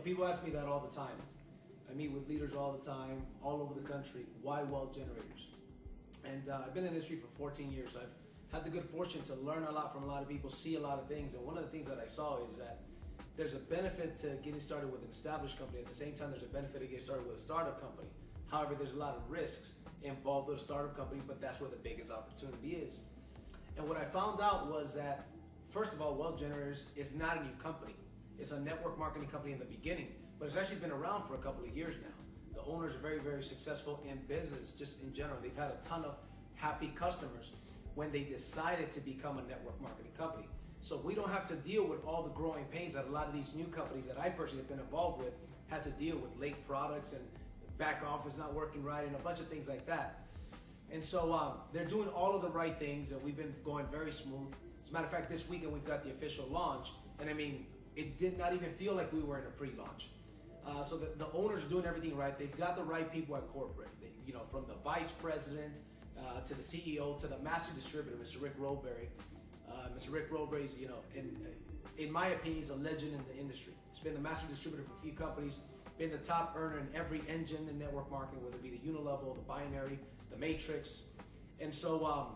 People ask me that all the time. I meet with leaders all the time, all over the country. Why wealth generators? And I've been in the industry for 14 years. So I've had the good fortune to learn a lot from a lot of people, see a lot of things. And one of the things that I saw is that there's a benefit to getting started with an established company. At the same time, there's a benefit to getting started with a startup company. However, there's a lot of risks involved with a startup company, but that's where the biggest opportunity is. And what I found out was that, first of all, Wealth Generators is not a new company. It's a network marketing company in the beginning, but it's actually been around for a couple of years now. The owners are very, very successful in business, just in general. They've had a ton of happy customers when they decided to become a network marketing company. So we don't have to deal with all the growing pains that a lot of these new companies that I personally have been involved with had to deal with, late products and back office not working right and a bunch of things like that. And so they're doing all of the right things, and we've been going very smooth. As a matter of fact, this weekend we've got the official launch, and I mean, it did not even feel like we were in a pre-launch. So the owners are doing everything right. They've got the right people at corporate. From the vice president to the CEO to the master distributor, Mr. Rick Roleberry. Mr. Rick Roleberry is, in my opinion, he's a legend in the industry. He's been the master distributor for a few companies, been the top earner in every engine in network marketing, whether it be the Unilevel, the Binary, the Matrix. And so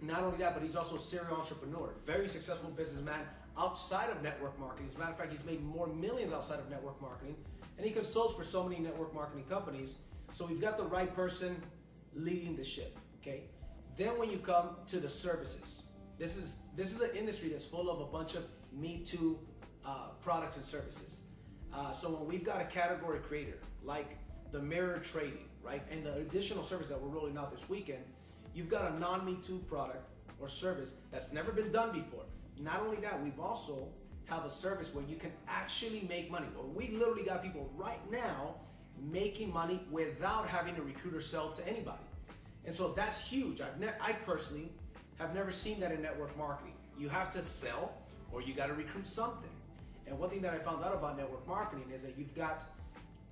not only that, but he's also a serial entrepreneur, very successful businessman outside of network marketing. As a matter of fact, he's made more millions outside of network marketing, and he consults for so many network marketing companies. So we've got the right person leading the ship, okay? Then when you come to the services, this is an industry that's full of a bunch of Me Too products and services. So when we've got a category creator, like the mirror trading, right? And the additional service that we're rolling out this weekend, you've got a non-Me Too product or service that's never been done before. Not only that, we've also have a service where you can actually make money. Well, we literally got people right now making money without having to recruit or sell to anybody. And so that's huge. I personally have never seen that in network marketing. You have to sell or you got to recruit something. And one thing that I found out about network marketing is that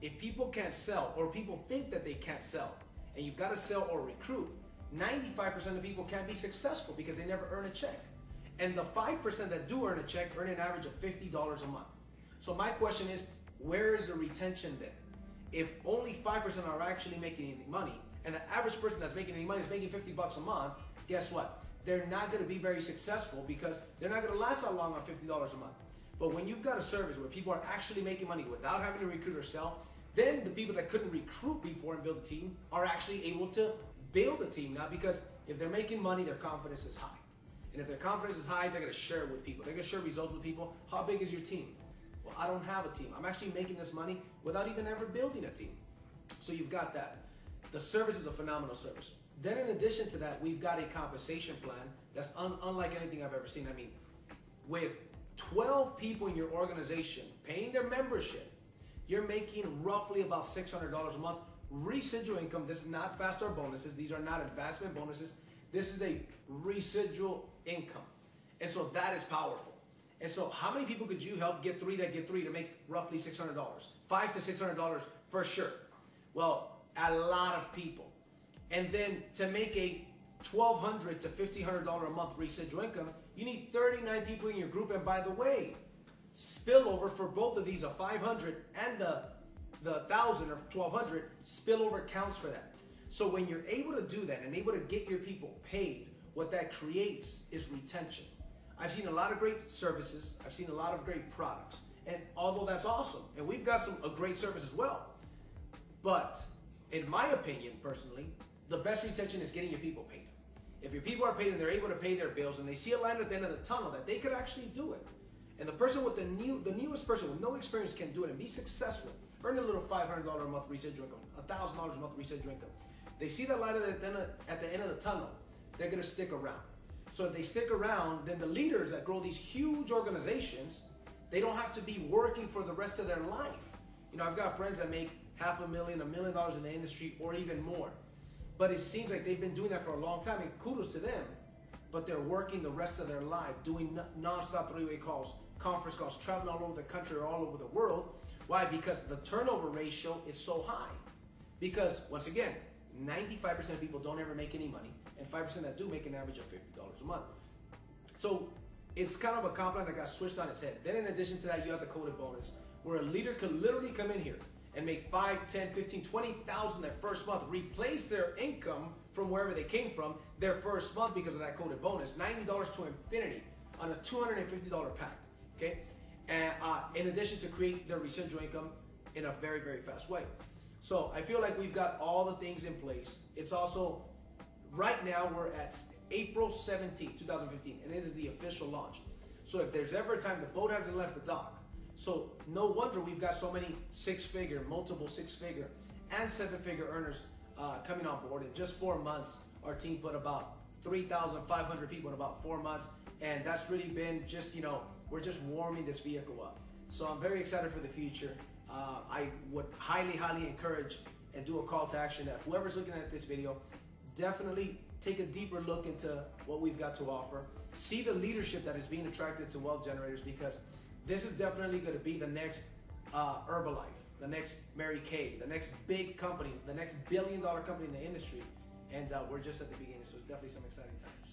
if people can't sell or people think that they can't sell, and you've got to sell or recruit, 95% of people can't be successful because they never earn a check. And the 5% that do earn a check earn an average of $50 a month. So my question is, where is the retention then? If only 5% are actually making any money, and the average person that's making any money is making 50 bucks a month, guess what? They're not going to be very successful because they're not going to last that long on $50 a month. But when you've got a service where people are actually making money without having to recruit or sell, then the people that couldn't recruit before and build a team are actually able to build a team now, because if they're making money, their confidence is high. And if their confidence is high, they're going to share it with people. They're going to share results with people. How big is your team? Well, I don't have a team. I'm actually making this money without even ever building a team. So you've got that. The service is a phenomenal service. Then in addition to that, we've got a compensation plan that's unlike anything I've ever seen. I mean, with 12 people in your organization paying their membership, you're making roughly about $600 a month. Residual income, this is not fast start bonuses. These are not advancement bonuses. This is a residual income. And so that is powerful. And so how many people could you help get three to make roughly $600? $500 to $600 for sure. Well, a lot of people. And then to make a $1,200 to $1,500 a month residual income, you need 39 people in your group. And by the way, spillover for both of these, a 500 and the 1,000 or 1,200, spillover counts for that. So when you're able to do that and able to get your people paid, what that creates is retention. I've seen a lot of great services. I've seen a lot of great products. And although that's awesome, and we've got a great service as well, but in my opinion, personally, the best retention is getting your people paid. If your people are paid and they're able to pay their bills and they see a light at the end of the tunnel that they could actually do it, and the person with the newest person with no experience can do it and be successful, earn a little $500 a month residual income, $1,000 a month residual income. They see the light at the end of the tunnel, they're going to stick around. So if they stick around, then the leaders that grow these huge organizations, they don't have to be working for the rest of their life. I've got friends that make $500,000, $1 million in the industry or even more. But it seems like they've been doing that for a long time, and kudos to them. But they're working the rest of their life, doing nonstop three-way calls, conference calls, traveling all over the country or all over the world. Why? Because the turnover ratio is so high. Because, once again, 95% of people don't ever make any money, and 5% that do make an average of $50 a month. So it's kind of a comp plan that got switched on its head. Then in addition to that, you have the coded bonus, where a leader could literally come in here and make 5, 10, 15, 20,000 their first month, replace their income from wherever they came from their first month because of that coded bonus, $90 to infinity on a $250 pack, okay? And in addition to create their residual income in a very, very fast way. So I feel like we've got all the things in place. It's also, right now we're at April 17, 2015, and it is the official launch. So if there's ever a time the boat hasn't left the dock, so no wonder we've got so many six-figure, multiple six-figure, and seven-figure earners coming on board. In just 4 months, our team put about 3,500 people in about 4 months, and that's really been just, you know, we're just warming this vehicle up. So I'm very excited for the future. I would highly, highly encourage and do a call to action that whoever's looking at this video, definitely take a deeper look into what we've got to offer. See the leadership that is being attracted to wealth generators, because this is definitely going to be the next Herbalife, the next Mary Kay, the next big company, the next billion-dollar company in the industry. And we're just at the beginning, so it's definitely some exciting times.